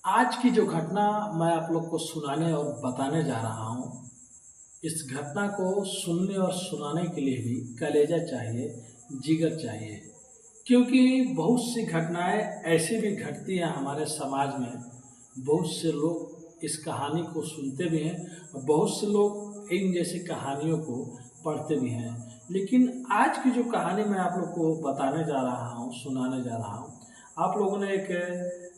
आज की जो घटना मैं आप लोग को सुनाने और बताने जा रहा हूँ, इस घटना को सुनने और सुनाने के लिए भी कलेजा चाहिए, जिगर चाहिए। क्योंकि बहुत सी घटनाएं ऐसी भी घटती हैं हमारे समाज में। बहुत से लोग इस कहानी को सुनते भी हैं और बहुत से लोग इन जैसी कहानियों को पढ़ते भी हैं। लेकिन आज की जो कहानी मैं आप लोग को बताने जा रहा हूँ, सुनाने जा रहा हूँ, आप लोगों ने एक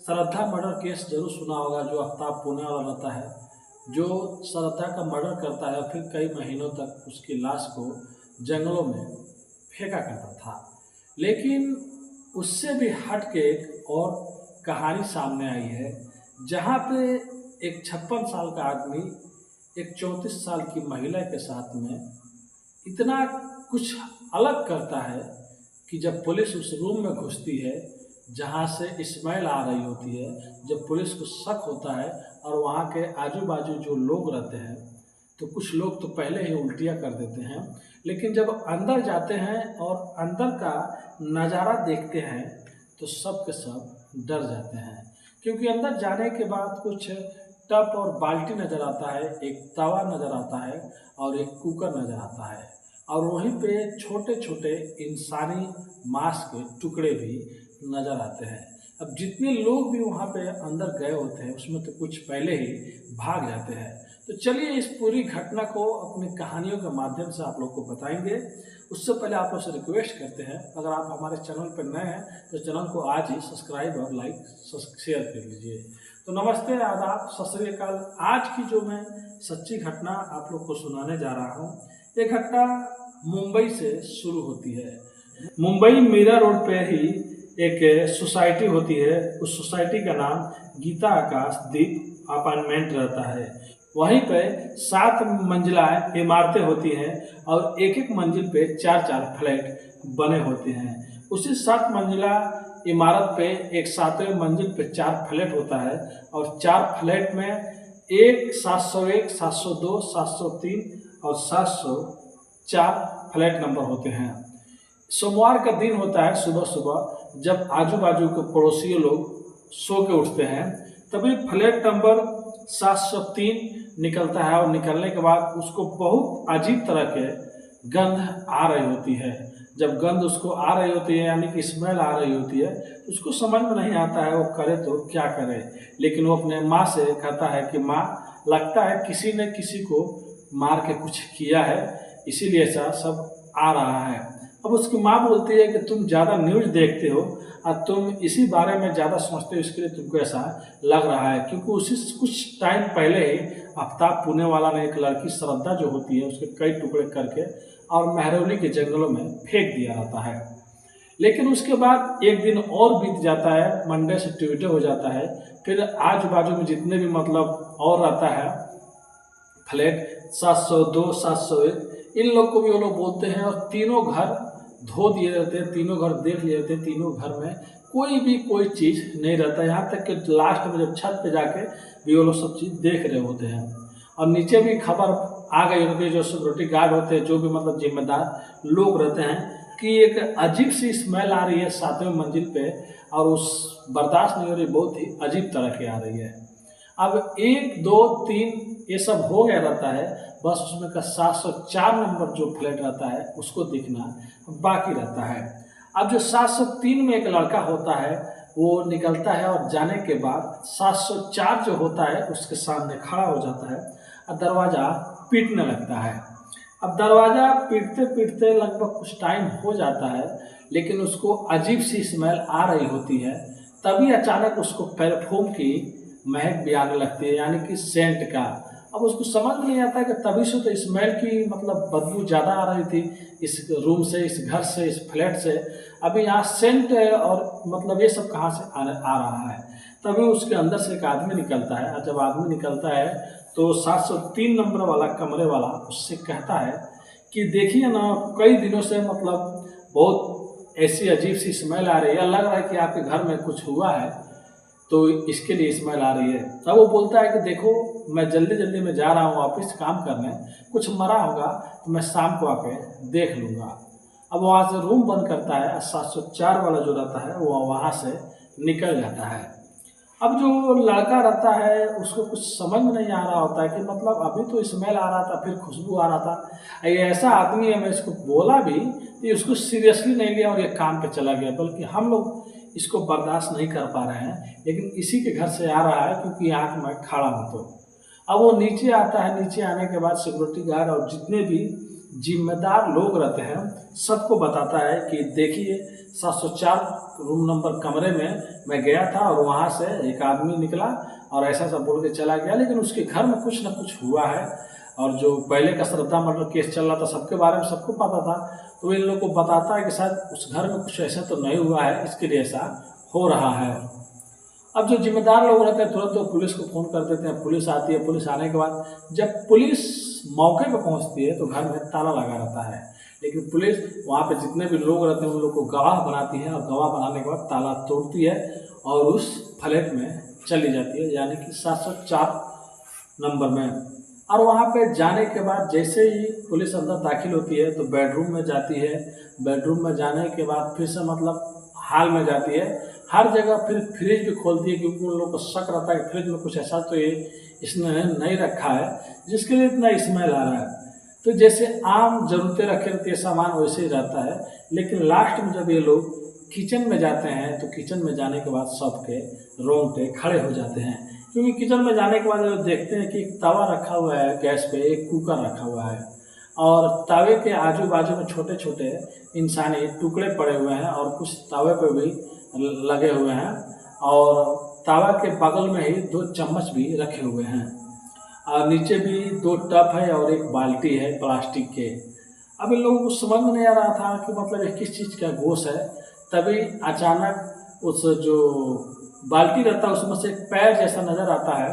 श्रद्धा मर्डर केस जरूर सुना होगा, जो आफ्ताब पुणे वाला रहता है, जो श्रद्धा का मर्डर करता है, फिर कई महीनों तक उसकी लाश को जंगलों में फेंका करता था। लेकिन उससे भी हट के एक और कहानी सामने आई है, जहाँ पे एक 56 साल का आदमी एक 34 साल की महिला के साथ में इतना कुछ अलग करता है कि जब पुलिस उस रूम में घुसती है जहाँ से स्मेल आ रही होती है, जब पुलिस को शक होता है और वहाँ के आजू बाजू जो लोग रहते हैं, तो कुछ लोग तो पहले ही उल्टियाँ कर देते हैं। लेकिन जब अंदर जाते हैं और अंदर का नज़ारा देखते हैं तो सब के सब डर जाते हैं। क्योंकि अंदर जाने के बाद कुछ टब और बाल्टी नज़र आता है, एक तवा नज़र आता है और एक कुकर नज़र आता है, और वहीं पे छोटे छोटे इंसानी मांस के टुकड़े भी नज़र आते हैं। अब जितने लोग भी वहाँ पे अंदर गए होते हैं उसमें तो कुछ पहले ही भाग जाते हैं। तो चलिए इस पूरी घटना को अपनी कहानियों के माध्यम से आप लोग को बताएंगे। उससे पहले आप लोग से रिक्वेस्ट करते हैं, अगर आप हमारे चैनल पर नए हैं तो चैनल को आज ही सब्सक्राइब और लाइक शेयर कर लीजिए। तो नमस्ते, आदाब, सत श्री अकाल। आज की जो मैं सच्ची घटना आप लोग को सुनाने जा रहा हूँ, ये घटना मुंबई से शुरू होती है। मुंबई मीरा रोड पे ही एक सोसाइटी होती है। उस सोसाइटी का नाम गीता आकाश दीप अपार्टमेंट रहता है। वहीं पे 7 मंजिला इमारतें होती हैं और एक एक मंजिल पे 4-4 फ्लैट बने होते हैं। उसी 7 मंजिला इमारत पे एक 7वें मंजिल पे 4 फ्लैट होता है और 4 फ्लैट में एक 701, 702, 703 और 704 फ्लैट नंबर होते हैं। सोमवार का दिन होता है, सुबह सुबह जब आजू बाजू के पड़ोसी लोग सो के उठते हैं, तभी फ्लैट नंबर 703 निकलता है और निकलने के बाद उसको बहुत अजीब तरह के गंध आ रही होती है। जब गंध उसको आ रही होती है, यानी कि स्मेल आ रही होती है, तो उसको समझ में नहीं आता है वो करे तो क्या करे। लेकिन वो अपने माँ से कहता है कि माँ, लगता है किसी ने किसी को मार के कुछ किया है, इसीलिए ऐसा सब आ रहा है। अब उसकी माँ बोलती है कि तुम ज़्यादा न्यूज़ देखते हो और तुम इसी बारे में ज़्यादा समझते हो, इसके लिए तुमको ऐसा लग रहा है। क्योंकि उसी कुछ टाइम पहले ही आफ्ताब पुणे वाला ने एक लड़की श्रद्धा जो होती है उसके कई टुकड़े करके और महरौली के जंगलों में फेंक दिया रहता है। लेकिन उसके बाद एक दिन और बीत जाता है, मंडे से ट्यूसडे हो जाता है, फिर आजू बाजू में जितने भी मतलब और रहता है फ्लैट 702, 701, इन लोग को भी वो लोग बोलते हैं और तीनों घर धो दिए रहते हैं, तीनों घर देख लिए रहते हैं। तीनों घर में कोई भी कोई चीज़ नहीं रहता, यहाँ तक कि लास्ट में जब छत पे जाके भी वो लोग सब चीज़ देख रहे होते हैं। और नीचे भी खबर आ गई होती है, जो सिक्योरिटी गार्ड होते हैं, जो भी मतलब जिम्मेदार लोग रहते हैं, कि एक अजीब सी स्मेल आ रही है 7वें मंजिल पे और उस बर्दाश्त नहीं हो रही, बहुत ही अजीब तरह की आ रही है। अब 1, 2, 3 ये सब हो गया रहता है, बस उसमें का 704 नंबर जो फ्लैट रहता है उसको दिखना बाकी रहता है। अब जो 703 में एक लड़का होता है वो निकलता है और जाने के बाद 704 जो होता है उसके सामने खड़ा हो जाता है और दरवाज़ा पीटने लगता है। अब दरवाज़ा पीटते पीटते लगभग कुछ टाइम हो जाता है, लेकिन उसको अजीब सी स्मेल आ रही होती है। तभी अचानक उसको परफ्यूम की महक भी आने लगती है, यानी कि सेंट का। अब उसको समझ में नहीं आता कि तभी से तो स्मेल की मतलब बदबू ज़्यादा आ रही थी इस रूम से, इस घर से, इस फ्लैट से, अभी यहाँ सेंट और मतलब ये सब कहाँ से आ रहा है। तभी उसके अंदर से एक आदमी निकलता है और जब आदमी निकलता है तो 703 नंबर वाला कमरे वाला उससे कहता है कि देखिए ना, कई दिनों से मतलब बहुत ऐसी अजीब सी स्मेल आ रही है, लग रहा है कि आपके घर में कुछ हुआ है, तो इसके लिए स्मेल आ रही है। तब वो बोलता है कि देखो, मैं जल्दी जल्दी में जा रहा हूँ ऑफिस काम करने, कुछ मरा होगा तो मैं शाम को आके देख लूँगा। अब वहाँ से रूम बंद करता है, 704 वाला जो रहता है वो वहाँ से निकल जाता है। अब जो लड़का रहता है उसको कुछ समझ में नहीं आ रहा होता है कि मतलब अभी तो स्मेल आ रहा था, फिर खुशबू आ रहा था, ये ऐसा आदमी है, मैं इसको बोला भी तो ये उसको सीरियसली नहीं लिया और ये काम पे चला गया, बल्कि हम लोग इसको बर्दाश्त नहीं कर पा रहे हैं, लेकिन इसी के घर से आ रहा है क्योंकि यहाँ मैं खड़ा हूँ। तो अब वो नीचे आता है, नीचे आने के बाद सिक्योरिटी गार्ड और जितने भी जिम्मेदार लोग रहते हैं सबको बताता है कि देखिए 704 रूम नंबर कमरे में मैं गया था और वहाँ से एक आदमी निकला और ऐसा सब बोल के चला गया, लेकिन उसके घर में कुछ ना कुछ हुआ है। और जो पहले का श्रद्धा मर्डर केस चल रहा था सबके बारे में सबको पता था, तो इन लोग को बताता है कि शायद उस घर में कुछ ऐसा तो नहीं हुआ है, इसके लिए ऐसा हो रहा है। अब जो जिम्मेदार लोग रहते हैं तुरंत तो पुलिस को फ़ोन कर देते हैं, पुलिस आती है। पुलिस आने के बाद जब पुलिस मौके पर पहुंचती है तो घर में ताला लगा रहता है, लेकिन पुलिस वहां पे जितने भी लोग रहते हैं उन लोग को गवाह बनाती है और गवाह बनाने के बाद ताला तोड़ती है और उस फ्लैट में चली जाती है, यानी कि 704 नंबर में। और वहाँ पे जाने के बाद जैसे ही पुलिस अंदर दाखिल होती है तो बेडरूम में जाती है, बेडरूम में जाने के बाद फिर से मतलब हॉल में जाती है, हर जगह फिर फ्रिज भी खोलती है क्योंकि उन लोगों को शक रहता है कि फ्रिज में कुछ ऐसा तो ये इसने नहीं रखा है जिसके लिए इतना स्मेल आ रहा है। तो जैसे आम ज़रूरतें रखे रहती है सामान वैसे ही रहता है, लेकिन लास्ट में जब ये लोग किचन में जाते हैं तो किचन में जाने के बाद सबके रोंगटे खड़े हो जाते हैं, क्योंकि किचन में जाने के बाद जो देखते हैं कि एक तवा रखा हुआ है गैस पे, एक कुकर रखा हुआ है और तवे के आजू बाजू में छोटे छोटे इंसानी टुकड़े पड़े हुए हैं और कुछ तवे पे भी लगे हुए हैं और तवा के बगल में ही 2 चम्मच भी रखे हुए हैं और नीचे भी 2 टब है और एक बाल्टी है प्लास्टिक के। अब इन लोगों को समझ में नहीं आ रहा था कि मतलब ये किस चीज़ का गोश्त है। तभी अचानक उस जो बाल्टी रहता है उसमें से एक पैर जैसा नज़र आता है,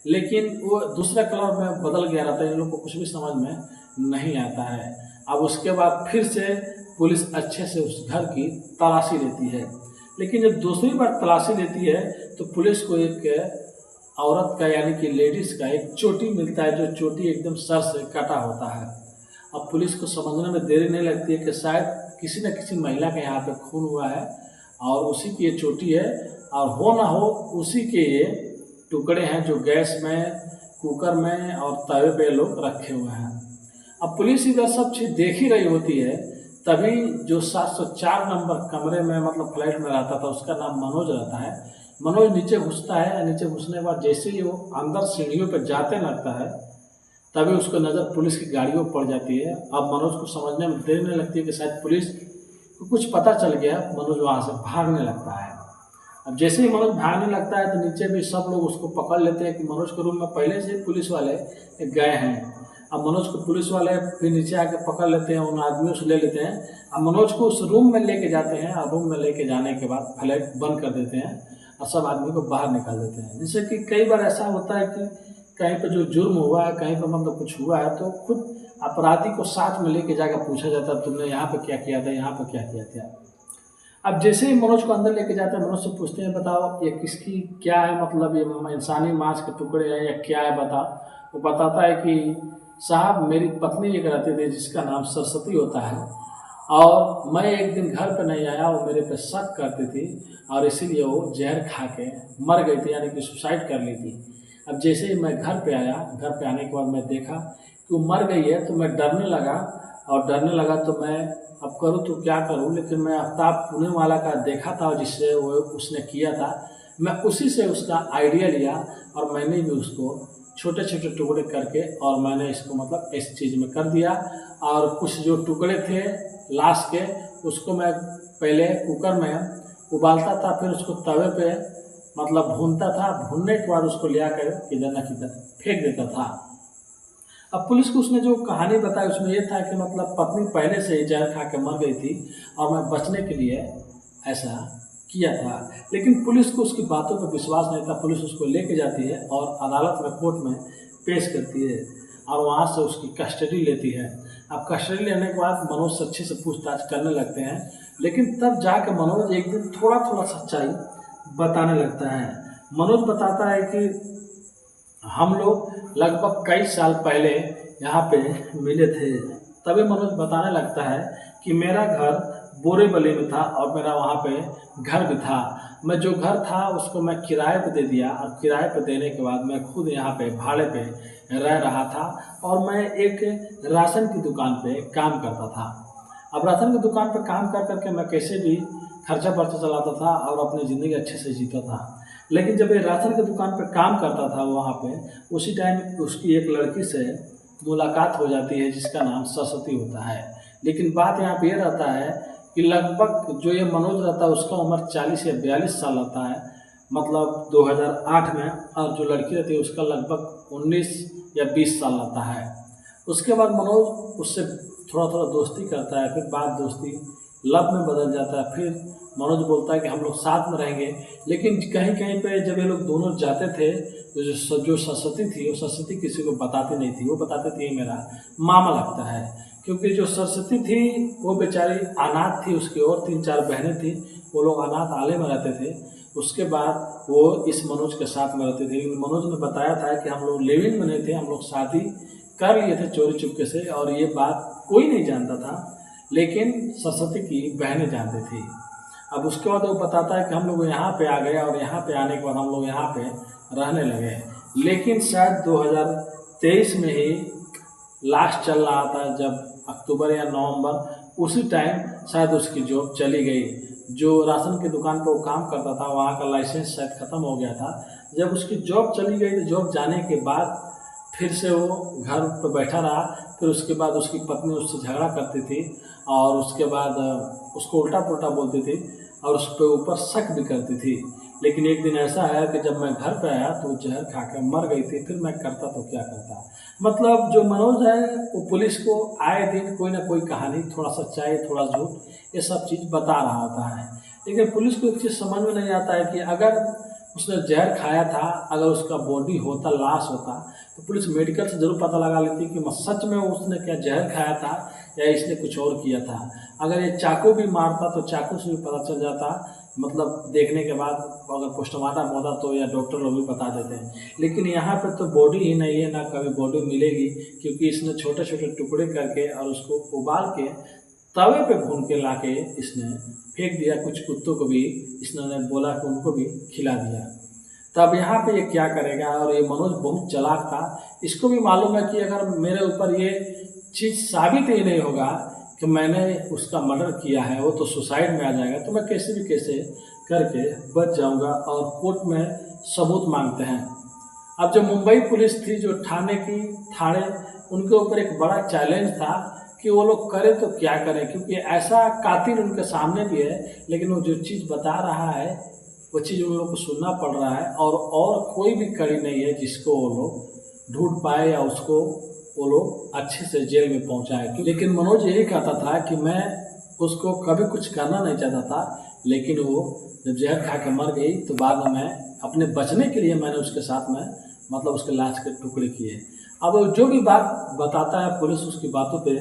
लेकिन वो दूसरा कलर में बदल गया रहता है, इन लोग को कुछ भी समझ में नहीं आता है। अब उसके बाद फिर से पुलिस अच्छे से उस घर की तलाशी लेती है, लेकिन जब दूसरी बार तलाशी लेती है तो पुलिस को एक औरत का यानी कि लेडीज़ का एक चोटी मिलता है, जो चोटी एकदम सर से कटा होता है। अब पुलिस को समझने में देरी नहीं लगती है कि शायद किसी न किसी महिला के यहाँ पे खून हुआ है और उसी की ये चोटी है और हो ना हो उसी के ये टुकड़े हैं जो गैस में, कुकर में और तवे पे लोग रखे हुए हैं। अब पुलिस इधर सब चीज़ देख ही रही होती है, तभी जो 704 नंबर कमरे में मतलब फ्लैट में रहता था उसका नाम मनोज रहता है, मनोज नीचे घुसता है। नीचे घुसने के बाद जैसे ही वो अंदर सीढ़ियों पर जाते लगता है तभी उसको नज़र पुलिस की गाड़ियों पर पड़ जाती है। अब मनोज को समझने में देर नहीं लगती है कि शायद पुलिस को कुछ पता चल गया, मनोज वहाँ से भागने लगता है। अब जैसे ही मनोज भागने लगता है तो नीचे भी सब लोग उसको पकड़ लेते हैं कि मनोज के रूम में पहले से पुलिस वाले गए हैं। अब मनोज को पुलिस वाले फिर नीचे आके पकड़ लेते हैं, उन आदमियों से ले लेते हैं। अब मनोज को उस रूम में लेके जाते हैं और रूम में लेके जाने के बाद फ्लैट बंद कर देते हैं और सब आदमी को बाहर निकाल देते हैं। जैसे कि कई बार ऐसा होता है कि कहीं पर जो जुर्म हुआ है, कहीं पर मतलब कुछ हुआ है तो खुद अपराधी को साथ में लेके जाकर पूछा जाता है तुमने यहाँ पे क्या किया था, यहाँ पे क्या किया था। अब जैसे ही मनोज को अंदर लेके जाते हैं, मनोज से पूछते हैं बताओ ये किसकी क्या है, मतलब ये इंसानी मांस के टुकड़े हैं या क्या है बता। वो बताता है कि साहब मेरी पत्नी एक रहती थी जिसका नाम सरस्वती होता है और मैं एक दिन घर पे नहीं आया, वो मेरे पे शक करती थी और इसीलिए वो जहर खा के मर गई थी, यानी कि सुसाइड कर ली थी। अब जैसे ही मैं घर पे आया, घर पे आने के बाद मैं देखा कि वो मर गई है तो मैं डरने लगा और डरने लगा तो मैं अब करूँ तो क्या करूँ, लेकिन मैं आफ्ताब पुणे वाला का देखा था जिससे वो उसने किया था, मैं उसी से उसका आइडिया लिया और मैंने भी उसको छोटे छोटे टुकड़े करके और मैंने इसको मतलब इस चीज़ में कर दिया। और कुछ जो टुकड़े थे लाश के उसको मैं पहले कुकर में उबालता था, फिर उसको तवे पे मतलब भूनता था, भूनने के बाद उसको ले आकर किधर न किधर फेंक देता था। अब पुलिस को उसने जो कहानी बताई उसमें ये था कि मतलब पत्नी पहले से ही जहर खा के मर गई थी और मैं बचने के लिए ऐसा किया था, लेकिन पुलिस को उसकी बातों पर विश्वास नहीं था। पुलिस उसको लेके जाती है और अदालत में कोर्ट में पेश करती है और वहाँ से उसकी कस्टडी लेती है। अब कस्टडी लेने के बाद मनोज से अच्छे से पूछताछ करने लगते हैं, लेकिन तब जाकर मनोज एक दिन थोड़ा थोड़ा सच्चाई बताने लगता है। मनोज बताता है कि हम लोग लगभग कई साल पहले यहाँ पे मिले थे। तभी मनोज बताने लगता है कि मेरा घर बोरीवली में था और मेरा वहाँ पे घर भी था। मैं जो घर था उसको मैं किराए पे दे दिया और किराए पे देने के बाद मैं खुद यहाँ पे भाड़े पे रह रहा था और मैं एक राशन की दुकान पे काम करता था। अब राशन की दुकान पे काम कर करके मैं कैसे भी खर्चा वर्चा चलाता था और अपनी ज़िंदगी अच्छे से जीता था। लेकिन जब ये राशन की दुकान पे काम करता था वहाँ पे, उसी टाइम उसकी एक लड़की से मुलाकात हो जाती है जिसका नाम सरस्वती होता है। लेकिन बात यहाँ पे ये रहता है कि लगभग जो ये मनोज रहता है उसका उम्र 40 या 42 साल रहता है, मतलब 2008 में, और जो लड़की रहती है उसका लगभग 19 या 20 साल रहता है। उसके बाद मनोज उससे थोड़ा थोड़ा दोस्ती करता है, फिर बात दोस्ती लव में बदल जाता है। फिर मनोज बोलता है कि हम लोग साथ में रहेंगे। लेकिन कहीं कहीं पे जब ये लोग दोनों जाते थे तो जो सरस्वती थी वो सरस्वती किसी को बताती नहीं थी, वो बताती थी ये मेरा मामा लगता है। क्योंकि जो सरस्वती थी वो बेचारी अनाथ थी, उसकी और 3-4 बहनें थी, वो लोग अनाथ आले में रहते थे। उसके बाद वो इस मनोज के साथ में रहते थे। लेकिन मनोज ने बताया था कि हम लोग लिव इन में नहीं थे, हम लोग शादी कर लिए थे चोरी चुपके से, और ये बात कोई नहीं जानता था, लेकिन सरस्वती की बहनें जानती थी। अब उसके बाद वो बताता है कि हम लोग यहाँ पे आ गए और यहाँ पे आने के बाद हम लोग यहाँ पे रहने लगे। लेकिन शायद 2023 में ही लास्ट चल रहा था, जब अक्टूबर या नवंबर, उसी टाइम शायद उसकी जॉब चली गई। जो राशन की दुकान पर वो काम करता था वहाँ का लाइसेंस शायद ख़त्म हो गया था। जब उसकी जॉब चली गई तो जॉब जाने के बाद फिर से वो घर पर बैठा रहा। फिर उसके बाद उसकी पत्नी उससे झगड़ा करती थी और उसके बाद उसको उल्टा पुल्टा बोलती थी और उस पर ऊपर शक भी करती थी। लेकिन एक दिन ऐसा आया कि जब मैं घर पे आया तो जहर खा के मर गई थी। फिर मैं करता तो क्या करता। मतलब जो मनोज है वो पुलिस को आए दिन कोई ना कोई कहानी, थोड़ा सच्चाई थोड़ा झूठ, ये सब चीज़ बता रहा होता है। लेकिन पुलिस को एक चीज़ समझ में नहीं आता है कि अगर उसने जहर खाया था, अगर उसका बॉडी होता, लाश होता, तो पुलिस मेडिकल से ज़रूर पता लगा लेती कि सच में उसने क्या जहर खाया था या इसने कुछ और किया था। अगर ये चाकू भी मारता तो चाकू से भी पता चल जाता, मतलब देखने के बाद अगर पोस्टमार्टम होता तो, या डॉक्टर लोग भी बता देते हैं। लेकिन यहाँ पे तो बॉडी ही नहीं है, ना कभी बॉडी मिलेगी, क्योंकि इसने छोटे छोटे टुकड़े करके और उसको उबाल के तवे पे भून के ला के इसने फेंक दिया। कुछ कुत्तों को भी इसने बोला कि उनको भी खिला दिया। तब यहाँ पे ये क्या करेगा। और ये मनोज बहुत चालाक था, इसको भी मालूम है कि अगर मेरे ऊपर ये चीज़ साबित ही नहीं होगा कि मैंने उसका मर्डर किया है, वो तो सुसाइड में आ जाएगा, तो मैं कैसे भी कैसे करके बच जाऊंगा। और कोर्ट में सबूत मांगते हैं। अब जो मुंबई पुलिस थी, जो थाने, उनके ऊपर एक बड़ा चैलेंज था कि वो लोग करें तो क्या करें, क्योंकि ऐसा कातिल उनके सामने भी है, लेकिन वो जो चीज़ बता रहा है वो चीज़ उन लोगों को सुनना पड़ रहा है। और कोई भी कड़ी नहीं है जिसको वो लोग ढूंढ पाए या उसको वो लोग अच्छे से जेल में पहुंचाए। लेकिन मनोज यही कहता था कि मैं उसको कभी कुछ करना नहीं चाहता था, लेकिन वो जब जहर खा के मर गई तो बाद में मैं अपने बचने के लिए मैंने उसके साथ में, मतलब उसके लाश के टुकड़े किए। अब वो जो भी बात बताता है पुलिस उसकी बातों पे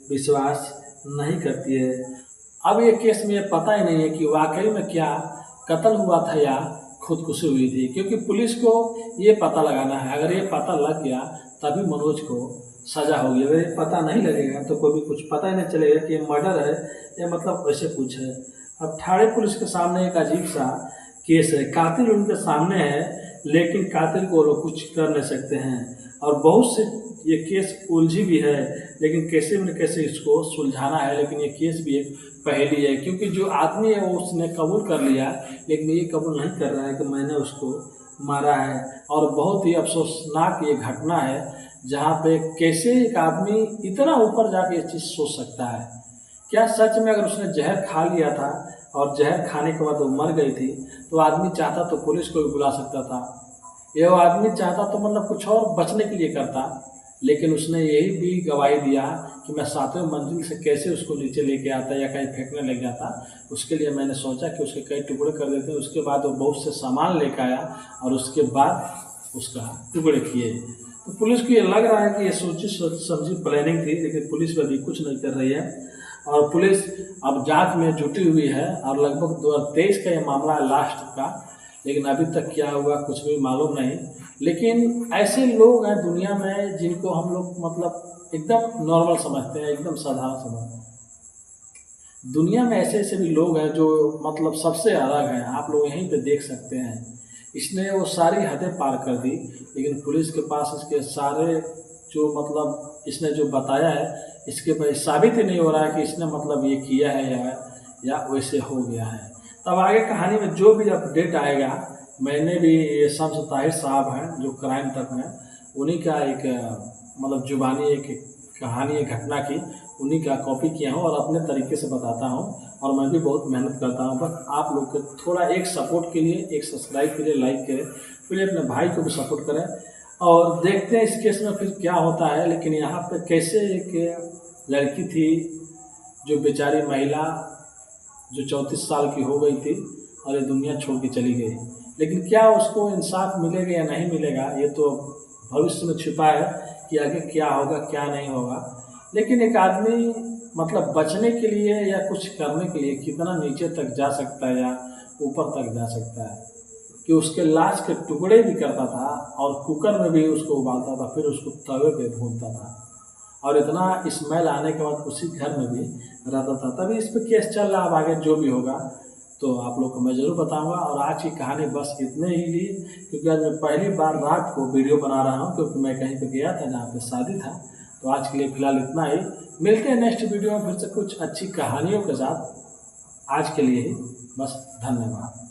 विश्वास नहीं करती है। अब ये केस में ये पता ही नहीं है कि वाकई में क्या कत्ल हुआ था या खुदकुशी हुई थी, क्योंकि पुलिस को ये पता लगाना है। अगर ये पता लग गया तभी मनोज को सजा होगी। अगर ये पता नहीं लगेगा तो कोई भी कुछ पता ही नहीं चलेगा कि ये मर्डर है या मतलब वैसे कुछ है। अब ठाणे पुलिस के सामने एक अजीब सा केस है। कातिल उनके सामने है, लेकिन कातिल को लोग कुछ कर नहीं सकते हैं। और बहुत से ये केस उलझी भी है, लेकिन कैसे न कैसे इसको सुलझाना है। लेकिन ये केस भी एक पहेली है, क्योंकि जो आदमी है वो उसने कबूल कर लिया, लेकिन ये कबूल नहीं कर रहा है कि मैंने उसको मारा है। और बहुत ही अफसोसनाक ये घटना है, जहाँ पे कैसे एक आदमी इतना ऊपर जाके ये चीज़ सोच सकता है। क्या सच में अगर उसने जहर खा लिया था और जहर खाने के बाद वो मर गई थी, तो आदमी चाहता तो पुलिस को भी बुला सकता था, या वो आदमी चाहता तो मतलब कुछ और बचने के लिए करता। लेकिन उसने यही भी गवाही दिया कि मैं 7वें मंजिल से कैसे उसको नीचे लेके आता या कहीं फेंकने लग जाता। उसके लिए मैंने सोचा कि उसके कई टुकड़े कर देते। उसके बाद वो बहुत से सामान लेकर आया और उसके बाद उसका टुकड़े किए। तो पुलिस को ये लग रहा है कि ये सोची समझी प्लानिंग थी, लेकिन पुलिस अभी कुछ नहीं कर रही है। और पुलिस अब जांच में जुटी हुई है और लगभग 2023 का ये मामला है लास्ट का, लेकिन अभी तक क्या हुआ कुछ भी मालूम नहीं। लेकिन ऐसे लोग हैं दुनिया में जिनको हम लोग मतलब एकदम नॉर्मल समझते हैं, एकदम साधारण समझते हैं। दुनिया में ऐसे ऐसे भी लोग हैं जो मतलब सबसे अलग हैं, आप लोग यहीं पे देख सकते हैं। इसने वो सारी हदें पार कर दी, लेकिन पुलिस के पास इसके सारे जो मतलब इसने जो बताया है, इसके पर साबित ही नहीं हो रहा है कि इसने मतलब ये किया है या वैसे हो गया है। तब आगे कहानी में जो भी अपडेट आएगा, मैंने भी ये शम्स ताहिर साहब हैं जो क्राइम तक में, उन्हीं का एक मतलब जुबानी एक कहानी है घटना की, उन्हीं का कॉपी किया हूँ और अपने तरीके से बताता हूँ। और मैं भी बहुत मेहनत करता हूँ, बस आप लोग के थोड़ा एक सपोर्ट के लिए, एक सब्सक्राइब के लिए, लाइक करें, फिर अपने भाई को भी सपोर्ट करें और देखते हैं इस केस में फिर क्या होता है। लेकिन यहाँ पे कैसे एक लड़की थी जो बेचारी महिला जो 34 साल की हो गई थी और ये दुनिया छोड़ के चली गई, लेकिन क्या उसको इंसाफ मिलेगा या नहीं मिलेगा, ये तो भविष्य में छिपा है कि आगे क्या होगा क्या नहीं होगा। लेकिन एक आदमी मतलब बचने के लिए या कुछ करने के लिए कितना नीचे तक जा सकता है या ऊपर तक जा सकता है, कि उसके लाश के टुकड़े भी करता था और कुकर में भी उसको उबालता था, फिर उसको तवे पे भूनता था और इतना स्मेल आने के बाद उसी घर में भी रहता था। तभी इस पर केस चल रहा। अब आगे जो भी होगा तो आप लोग को मैं ज़रूर बताऊंगा। और आज की कहानी बस इतने ही ली, क्योंकि आज मैं पहली बार रात को वीडियो बना रहा हूं, क्योंकि मैं कहीं पे गया था जहाँ पे शादी था। तो आज के लिए फ़िलहाल इतना ही, मिलते हैं नेक्स्ट वीडियो में फिर से कुछ अच्छी कहानियों के साथ। आज के लिए ही बस, धन्यवाद।